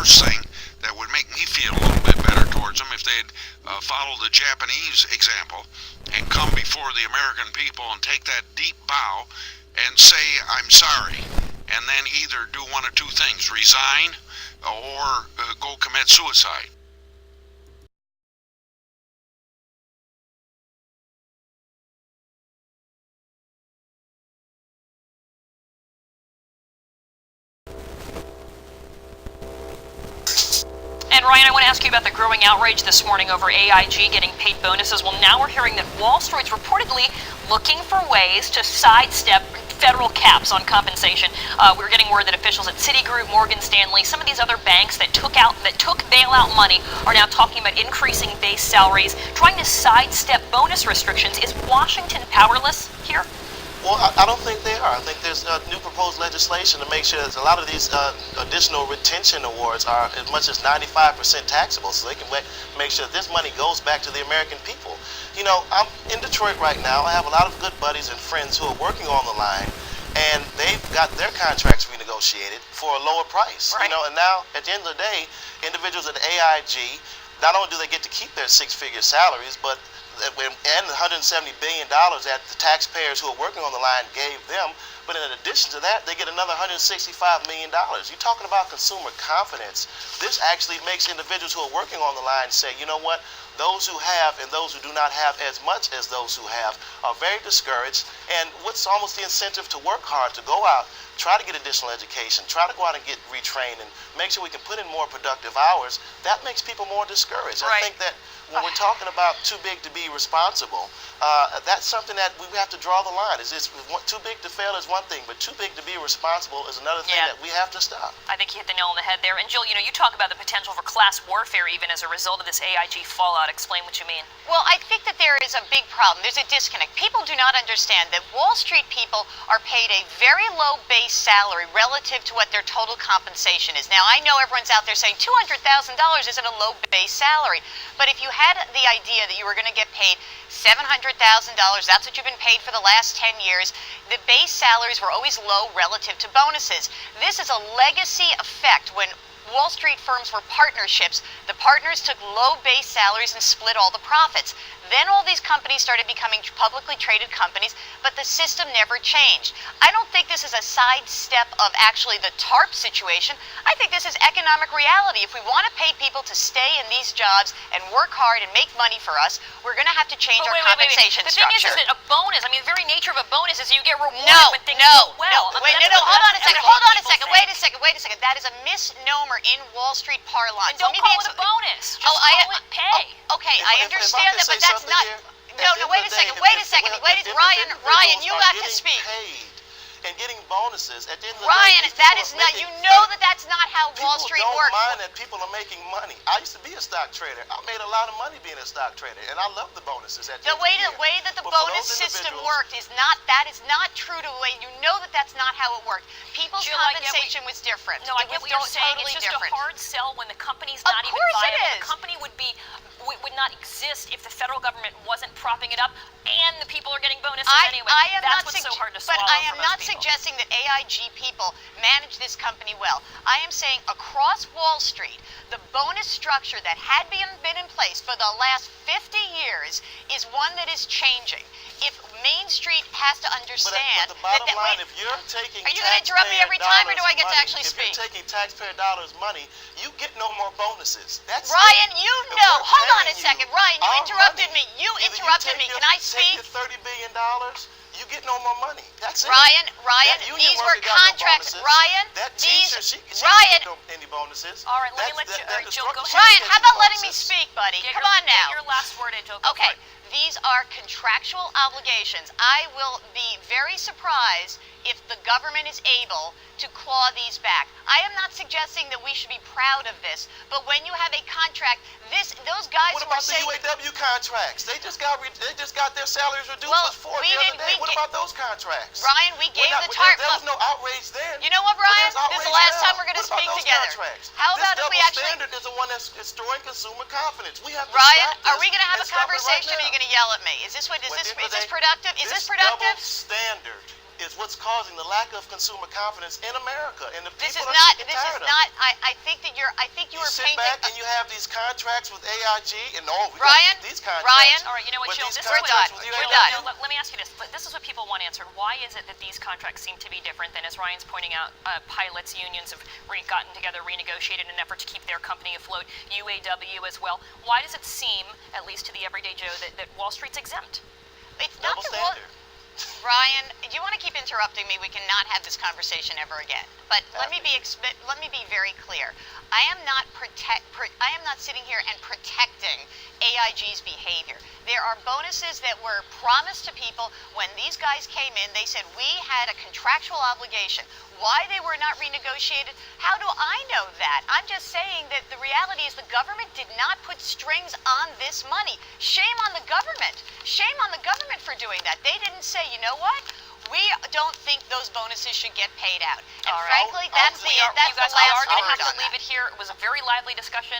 first thing that would make me feel a little bit better towards them if they'd follow the Japanese example and come before the American people and take that deep bow and say, I'm sorry, and then either do one of two things, resign or go commit suicide. And Ryan, I want to ask you about the growing outrage this morning over AIG getting paid bonuses. Well, now we're hearing that Wall Street's reportedly looking for ways to sidestep federal caps on compensation. We're getting word that officials at Citigroup, Morgan Stanley, some of these other banks that took bailout money are now talking about increasing base salaries, trying to sidestep bonus restrictions. Is Washington powerless here? Well, I don't think they are. I think there's new proposed legislation to make sure that a lot of these additional retention awards are as much as 95% taxable, so they can make sure this money goes back to the American people. You know, I'm in Detroit right now. I have a lot of good buddies and friends who are working on the line, and they've got their contracts renegotiated for a lower price. Right. You know, and now at the end of the day, individuals at AIG, not only do they get to keep their six-figure salaries, but and the $170 billion that the taxpayers who are working on the line gave them, but in addition to that, they get another $165 million. You're talking about consumer confidence. This actually makes individuals who are working on the line say, you know what, those who have and those who do not have as much as those who have are very discouraged. And what's almost the incentive to work hard, to go out, try to get additional education, try to go out and get retrained and make sure we can put in more productive hours, that makes people more discouraged. Right. I think that when we're talking about too big to be responsible, that's something that we have to draw the line. It's too big to fail is one thing, but too big to be responsible is another thing that we have to stop. I think you hit the nail on the head there. And Jill, you know, you talk about the potential for class warfare even as a result of this AIG fallout. Explain what you mean. Well, I think that there is a big problem. There's a disconnect. People do not understand that Wall Street people are paid a very low base salary relative to what their total compensation is. Now, I know everyone's out there saying $200,000 isn't a low base salary, but if you had the idea that you were going to get paid $700,000, that's what you've been paid for the last 10 years, the base salaries were always low relative to bonuses. This is a legacy effect. When Wall Street firms were partnerships, the partners took low base salaries and split all the profits. Then all these companies started becoming publicly traded companies, but the system never changed. I don't think this is a sidestep of actually the TARP situation. I think this is economic reality. If we want to pay people to stay in these jobs and work hard and make money for us, we're going to have to change our compensation structure. The thing is that a bonus, I mean, the very nature of a bonus is you get rewarded when things go well. Hold on a second. Wait a second. That is a misnomer in Wall Street parlance. And don't call it a bonus. Just call it pay. Okay, I understand that, but that's not. No, wait a second. Ryan, you got to speak. And getting bonuses at the end of the Ryan, day, that is not. You know that's not how Wall Street works. People don't mind that people are making money. I used to be a stock trader. I made a lot of money being a stock trader, and I love the bonuses at the end of the year. The way that the bonus system worked is not. That is not true to the way. You know that's not how it worked. People's compensation was different. No, I get what you're saying. It's just a hard sell when the company's not even viable. The company would not exist if the federal government wasn't propping it up, and the people are getting bonuses anyway. That's what's so hard to swallow. But I am not suggesting that AIG people manage this company well. I am saying across Wall Street, the bonus structure that had been in place for the last 50 years is one that is changing. If Main Street has to understand but the bottom line, if you're taking are you going to interrupt me every time, or do I get to actually speak? If you're taking taxpayer dollars money, you get no more bonuses. That's Ryan, you know. Hold on a second. Ryan, you interrupted me. You interrupted me. Can I speak? Take your $30 billion, you get no more money. That's it. Ryan, these were contracts. Ryan, Ryan, any bonuses. All right, let me let Jill go. Ryan, how about letting me speak, buddy? Come on now. Get your last word in, Jill. Okay. These are contractual obligations. I will be very surprised if the government is able to claw these back. I am not suggesting that we should be proud of this, but when you have a contract, those guys who are saying... What about the UAW contracts? They just got their salaries reduced the other day. What about those contracts? Ryan, we gave the TARP... There was no outrage then. You know what, Ryan? This is the last time we're going to speak together. How about if we actually... This double standard is the one that's destroying consumer confidence. We have to Ryan, stop this. are we going to have a conversation, or are you going to yell at me? Is this productive? Is this productive? Double standard is what's causing the lack of consumer confidence in America, and the This is people are not. sick and This is tired of not. it. I think that you're. I think you You are sit painting. back and you have these contracts with AIG, and we Ryan, got these contracts. Ryan, All right, you know what, but Jill, these this is what, contracts with we're UAW done. Jill, let me ask you this. But this is what people want answered. Why is it that these contracts seem to be different than, as Ryan's pointing out, pilots' unions have gotten together, renegotiated in an effort to keep their company afloat, UAW as well? Why does it seem, at least to the everyday Joe, that Wall Street's exempt? It's not Double the standard. Ryan, you want to keep interrupting me? We cannot have this conversation ever again. But let me be very clear. I am not sitting here and protecting AIG's behavior. There are bonuses that were promised to people when these guys came in. They said we had a contractual obligation. Why they were not renegotiated? How do I know that? I'm just saying that the reality is the government did not put strings on this money. Shame on the government. Shame on the government for doing that. They didn't say, you know what? We don't think those bonuses should get paid out. And All right. frankly, that's the You guys last are going to word have to on leave that. it here. It was a very lively discussion.